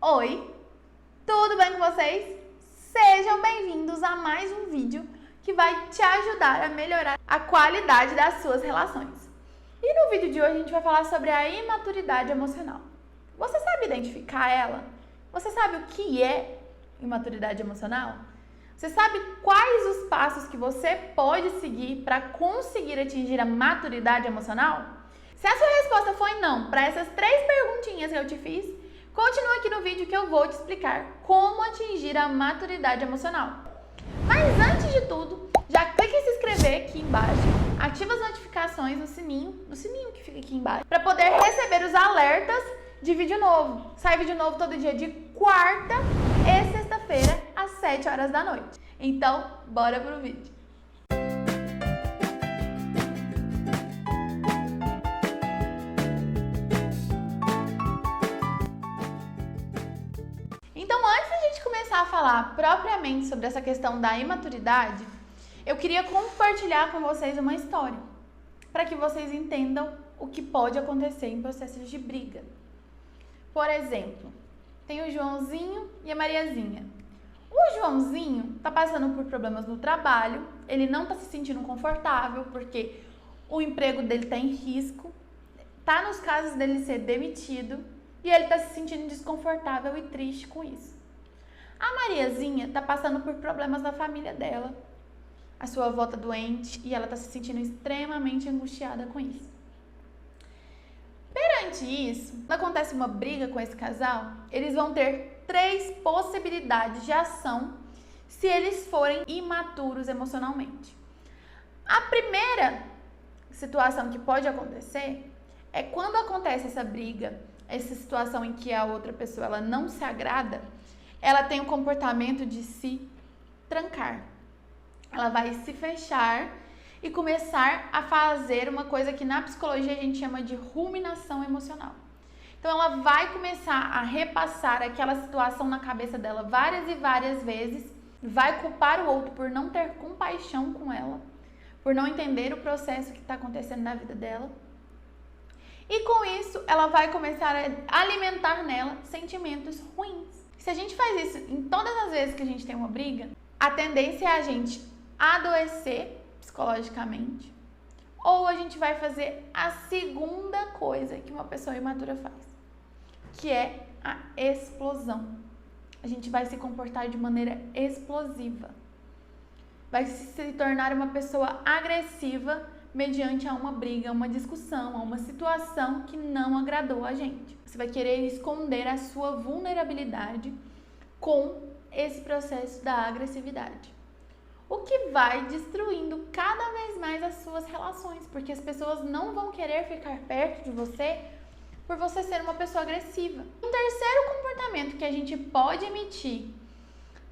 Oi, tudo bem com vocês? Sejam bem-vindos a mais um vídeo que vai te ajudar a melhorar a qualidade das suas relações. E no vídeo de hoje a gente vai falar sobre a imaturidade emocional. Você sabe identificar ela? Você sabe o que é imaturidade emocional? Você sabe quais os passos que você pode seguir para conseguir atingir a maturidade emocional? Se a sua resposta foi não para essas 3 perguntinhas que eu te fiz, continua aqui no vídeo que eu vou te explicar como atingir a maturidade emocional. Mas antes de tudo, já clica em se inscrever aqui embaixo, ativa as notificações no sininho que fica aqui embaixo, para poder receber os alertas de vídeo novo. Sai vídeo novo todo dia de quarta e sexta-feira, às 7 horas da noite. Então, bora pro vídeo. Então, antes da gente começar a falar propriamente sobre essa questão da imaturidade, eu queria compartilhar com vocês uma história, para que vocês entendam o que pode acontecer em processos de briga. Por exemplo, tem o Joãozinho e a Mariazinha. O Joãozinho está passando por problemas no trabalho, ele não está se sentindo confortável porque o emprego dele está em risco, está nos casos dele ser demitido e ele está se sentindo desconfortável e triste com isso. A Mariazinha está passando por problemas na família dela, a sua avó está doente e ela está se sentindo extremamente angustiada com isso. Perante isso, quando acontece uma briga com esse casal, eles vão ter 3 possibilidades de ação se eles forem imaturos emocionalmente. A primeira situação que pode acontecer é quando acontece essa briga, essa situação em que a outra pessoa ela não se agrada, ela tem o comportamento de se trancar. Ela vai se fechar e começar a fazer uma coisa que na psicologia a gente chama de ruminação emocional. Então ela vai começar a repassar aquela situação na cabeça dela várias e várias vezes, vai culpar o outro por não ter compaixão com ela, por não entender o processo que está acontecendo na vida dela. E com isso ela vai começar a alimentar nela sentimentos ruins. Se a gente faz isso em todas as vezes que a gente tem uma briga, a tendência é a gente adoecer psicologicamente, ou a gente vai fazer a segunda coisa que uma pessoa imatura faz, que é a explosão. A gente vai se comportar de maneira explosiva, vai se tornar uma pessoa agressiva mediante a uma briga, uma discussão, a uma situação que não agradou a gente. Você vai querer esconder a sua vulnerabilidade com esse processo da agressividade. O que vai destruindo cada vez mais as suas relações, porque as pessoas não vão querer ficar perto de você por você ser uma pessoa agressiva. O terceiro comportamento que a gente pode emitir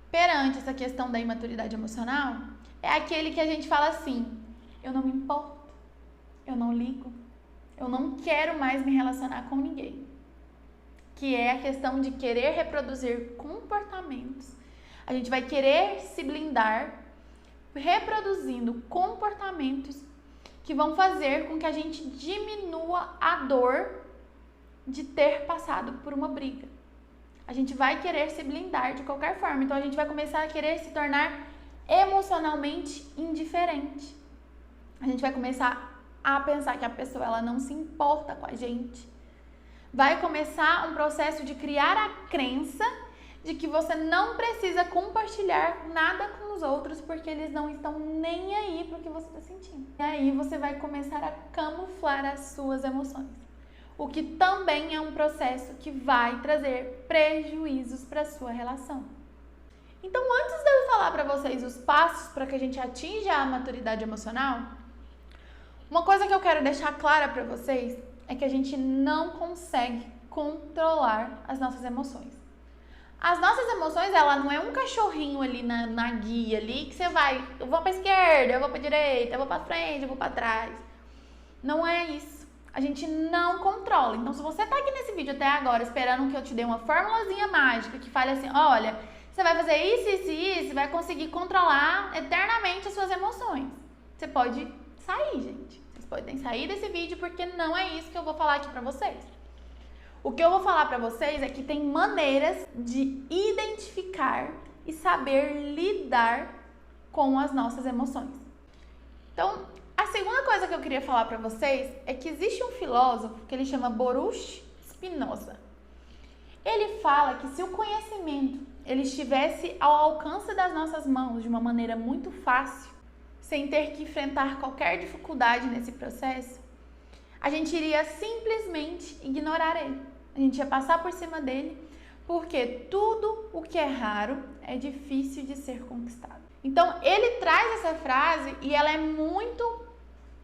perante essa questão da imaturidade emocional é aquele que a gente fala assim: eu não me importo, eu não ligo, eu não quero mais me relacionar com ninguém. Que é a questão de querer reproduzir comportamentos. A gente vai querer se blindar reproduzindo comportamentos que vão fazer com que a gente diminua a dor de ter passado por uma briga. A gente vai querer se blindar de qualquer forma, então a gente vai começar a querer se tornar emocionalmente indiferente. A gente vai começar a pensar que a pessoa ela não se importa com a gente. Vai começar um processo de criar a crença de que você não precisa compartilhar nada com os outros porque eles não estão nem aí para o que você está sentindo. E aí você vai começar a camuflar as suas emoções, o que também é um processo que vai trazer prejuízos para a sua relação. Então, antes de eu falar para vocês os passos para que a gente atinja a maturidade emocional, uma coisa que eu quero deixar clara para vocês é que a gente não consegue controlar as nossas emoções. As nossas emoções, ela não é um cachorrinho ali na guia ali, que você vai, eu vou pra esquerda, eu vou pra direita, eu vou pra frente, eu vou pra trás. Não é isso. A gente não controla. Então, se você tá aqui nesse vídeo até agora, esperando que eu te dê uma formulazinha mágica que fale assim, olha, você vai fazer isso, isso e isso, e vai conseguir controlar eternamente as suas emoções. Você pode sair, gente. Vocês podem sair desse vídeo porque não é isso que eu vou falar aqui pra vocês. O que eu vou falar para vocês é que tem maneiras de identificar e saber lidar com as nossas emoções. Então, a segunda coisa que eu queria falar para vocês é que existe um filósofo que ele chama Baruch Spinoza. Ele fala que se o conhecimento ele estivesse ao alcance das nossas mãos de uma maneira muito fácil, sem ter que enfrentar qualquer dificuldade nesse processo, a gente iria simplesmente ignorar ele. A gente ia passar por cima dele, porque tudo o que é raro é difícil de ser conquistado. Então, ele traz essa frase e ela é muito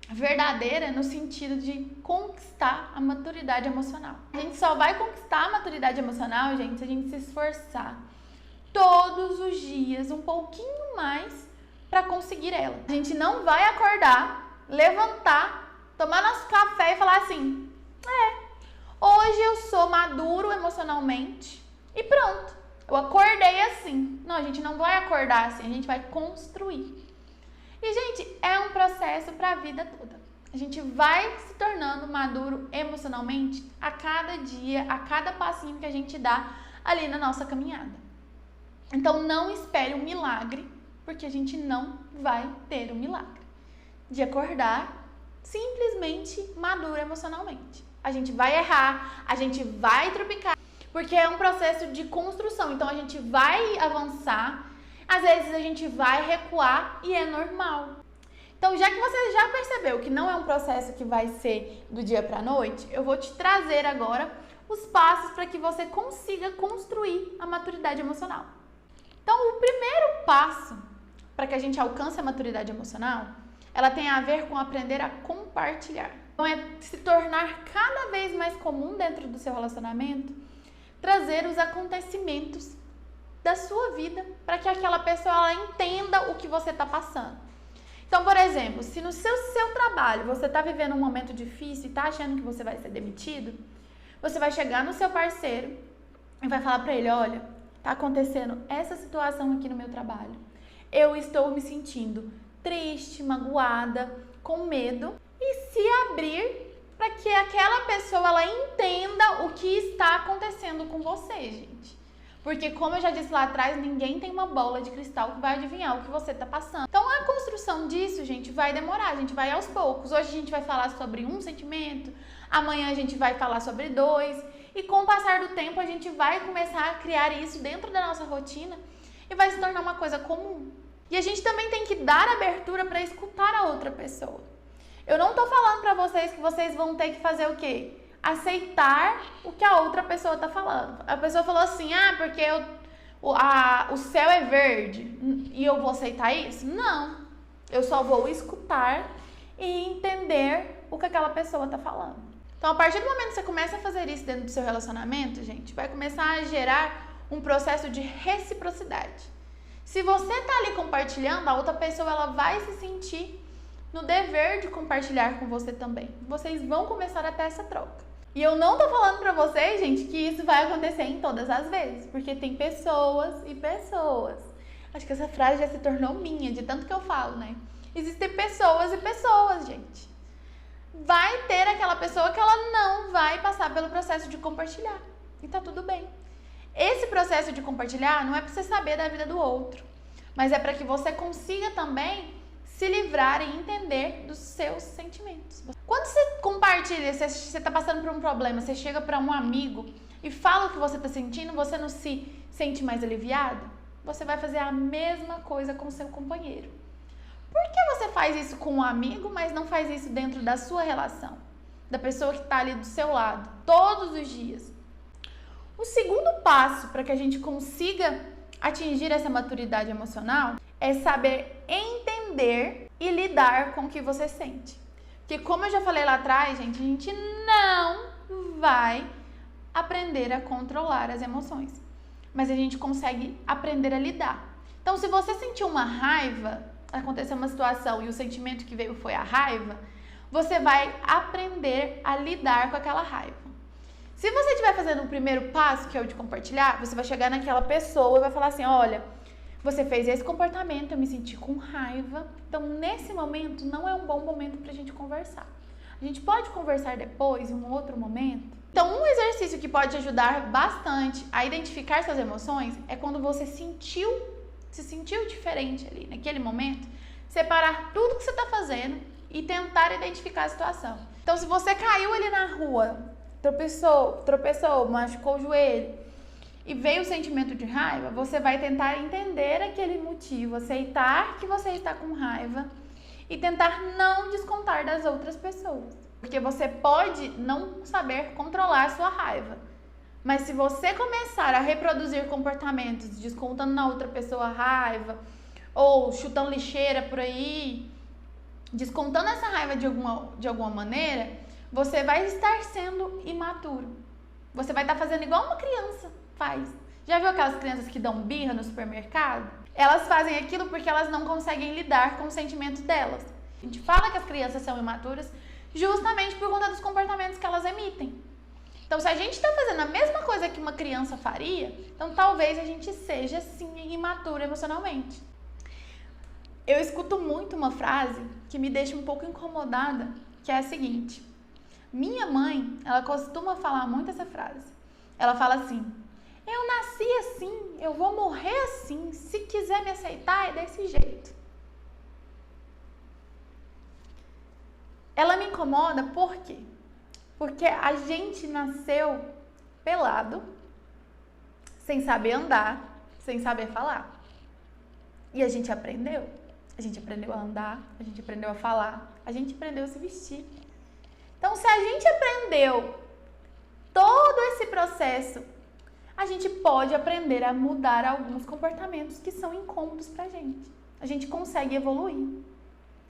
verdadeira no sentido de conquistar a maturidade emocional. A gente só vai conquistar a maturidade emocional, gente, se a gente se esforçar todos os dias um pouquinho mais para conseguir ela. A gente não vai acordar, levantar, tomar nosso café e falar assim: hoje eu sou maduro emocionalmente e pronto, eu acordei assim. Não, a gente não vai acordar assim, a gente vai construir. E, gente, é um processo para a vida toda. A gente vai se tornando maduro emocionalmente a cada dia, a cada passinho que a gente dá ali na nossa caminhada. Então, não espere um milagre, porque a gente não vai ter um milagre de acordar simplesmente maduro emocionalmente. A gente vai errar, a gente vai tropicar, porque é um processo de construção. Então, a gente vai avançar. Às vezes a gente vai recuar e é normal. Então, já que você já percebeu que não é um processo que vai ser do dia para a noite, eu vou te trazer agora os passos para que você consiga construir a maturidade emocional. Então, o primeiro passo para que a gente alcance a maturidade emocional, ela tem a ver com aprender a compartilhar. Então, é se tornar cada vez mais comum dentro do seu relacionamento, trazer os acontecimentos da sua vida para que aquela pessoa ela entenda o que você está passando. Então, por exemplo, se no seu trabalho você está vivendo um momento difícil e está achando que você vai ser demitido, você vai chegar no seu parceiro e vai falar para ele: olha, está acontecendo essa situação aqui no meu trabalho. Eu estou me sentindo triste, magoada, com medo, e se abrir para que aquela pessoa ela entenda o que está acontecendo com você, gente. Porque, como eu já disse lá atrás, ninguém tem uma bola de cristal que vai adivinhar o que você está passando. Então, a construção disso, gente, vai demorar. A gente vai aos poucos. Hoje a gente vai falar sobre um sentimento, amanhã a gente vai falar sobre 2. E com o passar do tempo, a gente vai começar a criar isso dentro da nossa rotina e vai se tornar uma coisa comum. E a gente também tem que dar abertura para escutar a outra pessoa. Eu não estou falando para vocês que vocês vão ter que fazer o quê? Aceitar o que a outra pessoa está falando. A pessoa falou assim: porque o céu é verde e eu vou aceitar isso? Não. Eu só vou escutar e entender o que aquela pessoa está falando. Então, a partir do momento que você começa a fazer isso dentro do seu relacionamento, gente, vai começar a gerar um processo de reciprocidade. Se você está ali compartilhando, a outra pessoa ela vai se sentir no dever de compartilhar com você também. Vocês vão começar a ter essa troca. E eu não tô falando pra vocês, gente, que isso vai acontecer em todas as vezes, porque tem pessoas e pessoas. Acho que essa frase já se tornou minha, de tanto que eu falo, né? Existem pessoas e pessoas, gente. Vai ter aquela pessoa que ela não vai passar pelo processo de compartilhar. E tá tudo bem. Esse processo de compartilhar não é pra você saber da vida do outro, mas é pra que você consiga também se livrar e entender dos seus sentimentos. Quando você compartilha, você está passando por um problema, você chega para um amigo e fala o que você está sentindo, você não se sente mais aliviado? Você vai fazer a mesma coisa com o seu companheiro. Por que você faz isso com um amigo, mas não faz isso dentro da sua relação? Da pessoa que está ali do seu lado, todos os dias. O segundo passo para que a gente consiga atingir essa maturidade emocional é saber entender e lidar com o que você sente. Porque, como eu já falei lá atrás, gente, a gente não vai aprender a controlar as emoções, mas a gente consegue aprender a lidar. Então, se você sentiu uma raiva, aconteceu uma situação e o sentimento que veio foi a raiva, você vai aprender a lidar com aquela raiva. Se você estiver fazendo o primeiro passo, que é o de compartilhar, você vai chegar naquela pessoa e vai falar assim: olha, você fez esse comportamento, eu me senti com raiva. Então, nesse momento, não é um bom momento pra gente conversar. A gente pode conversar depois, em um outro momento. Então, um exercício que pode ajudar bastante a identificar suas emoções é quando você se sentiu diferente ali naquele momento, separar tudo que você está fazendo e tentar identificar a situação. Então, se você caiu ali na rua, tropeçou, machucou o joelho e veio o sentimento de raiva, você vai tentar entender aquele motivo, aceitar que você está com raiva e tentar não descontar das outras pessoas. Porque você pode não saber controlar a sua raiva. Mas se você começar a reproduzir comportamentos descontando na outra pessoa a raiva, ou chutando lixeira por aí, descontando essa raiva de alguma maneira, você vai estar sendo imaturo. Você vai estar fazendo igual uma criança faz. Já viu aquelas crianças que dão birra no supermercado? Elas fazem aquilo porque elas não conseguem lidar com os sentimentos delas. A gente fala que as crianças são imaturas justamente por conta dos comportamentos que elas emitem. Então, se a gente está fazendo a mesma coisa que uma criança faria, então talvez a gente seja, sim, imaturo emocionalmente. Eu escuto muito uma frase que me deixa um pouco incomodada, que é a seguinte. Minha mãe, ela costuma falar muito essa frase. Ela fala assim, eu nasci assim, eu vou morrer assim, se quiser me aceitar é desse jeito. Ela me incomoda por quê? Porque a gente nasceu pelado, sem saber andar, sem saber falar. E a gente aprendeu. A gente aprendeu a andar, a gente aprendeu a falar, a gente aprendeu a se vestir. Então, se a gente aprendeu todo esse processo, a gente pode aprender a mudar alguns comportamentos que são incômodos pra gente. A gente consegue evoluir.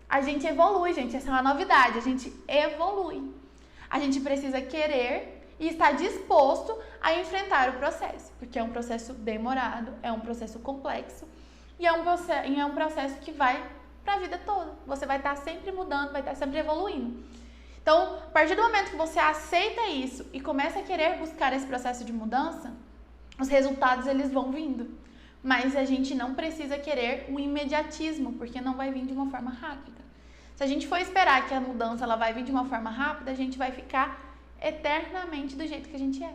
A gente evolui, gente. Essa é uma novidade. A gente evolui. A gente precisa querer e estar disposto a enfrentar o processo. Porque é um processo demorado, é um processo complexo e é um processo que vai para a vida toda. Você vai estar sempre mudando, vai estar sempre evoluindo. Então, a partir do momento que você aceita isso e começa a querer buscar esse processo de mudança, os resultados eles vão vindo. Mas a gente não precisa querer um imediatismo, porque não vai vir de uma forma rápida. Se a gente for esperar que a mudança ela vai vir de uma forma rápida, a gente vai ficar eternamente do jeito que a gente é.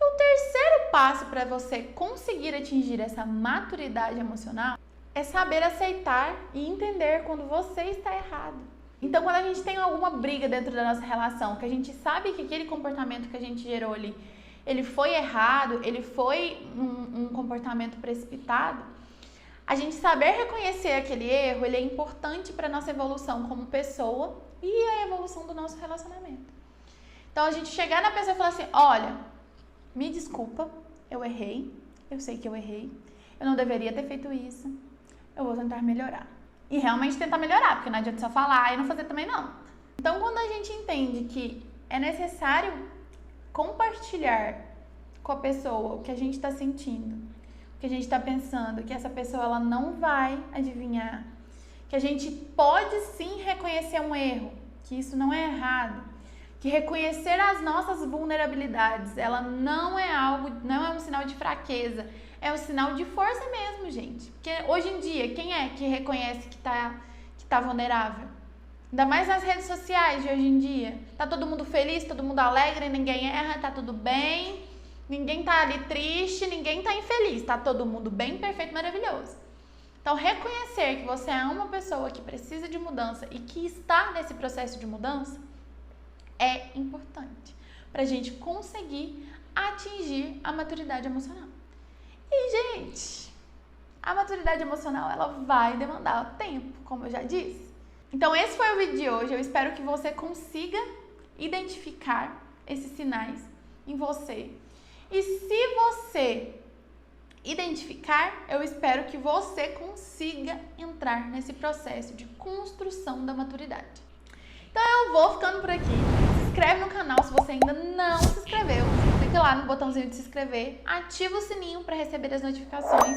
E o terceiro passo para você conseguir atingir essa maturidade emocional é saber aceitar e entender quando você está errado. Então, quando a gente tem alguma briga dentro da nossa relação, que a gente sabe que aquele comportamento que a gente gerou ali, ele foi errado, ele foi um comportamento precipitado, a gente saber reconhecer aquele erro, ele é importante para a nossa evolução como pessoa e a evolução do nosso relacionamento. Então, a gente chegar na pessoa e falar assim, olha, me desculpa, eu errei, eu sei que eu errei, eu não deveria ter feito isso, eu vou tentar melhorar. E realmente tentar melhorar, porque não adianta só falar e não fazer também não. Então, quando a gente entende que é necessário compartilhar com a pessoa o que a gente está sentindo, o que a gente está pensando, que essa pessoa ela não vai adivinhar, que a gente pode sim reconhecer um erro, que isso não é errado, que reconhecer as nossas vulnerabilidades, ela não é um sinal de fraqueza, é um sinal de força mesmo, gente. Porque hoje em dia, quem é que reconhece que tá vulnerável? Ainda mais nas redes sociais de hoje em dia. Tá todo mundo feliz, todo mundo alegre, ninguém erra, tá tudo bem. Ninguém tá ali triste, ninguém tá infeliz. Tá todo mundo bem, perfeito, maravilhoso. Então, reconhecer que você é uma pessoa que precisa de mudança e que está nesse processo de mudança é importante pra gente conseguir atingir a maturidade emocional. E, gente, a maturidade emocional, ela vai demandar tempo, como eu já disse. Então, esse foi o vídeo de hoje. Eu espero que você consiga identificar esses sinais em você. E se você identificar, eu espero que você consiga entrar nesse processo de construção da maturidade. Então, eu vou ficando por aqui. Se inscreve no canal se você ainda não se inscreveu. Clica lá no botãozinho de se inscrever, ativa o sininho para receber as notificações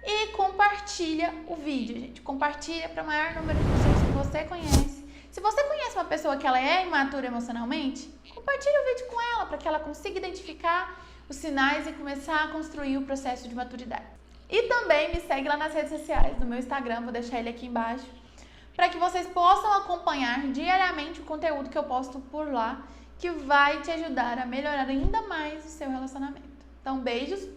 e compartilha o vídeo, gente. Compartilha para o maior número de pessoas que você conhece. Se você conhece uma pessoa que ela é imatura emocionalmente, compartilha o vídeo com ela para que ela consiga identificar os sinais e começar a construir o processo de maturidade. E também me segue lá nas redes sociais, no meu Instagram, vou deixar ele aqui embaixo, para que vocês possam acompanhar diariamente o conteúdo que eu posto por lá, que vai te ajudar a melhorar ainda mais o seu relacionamento. Então, beijos!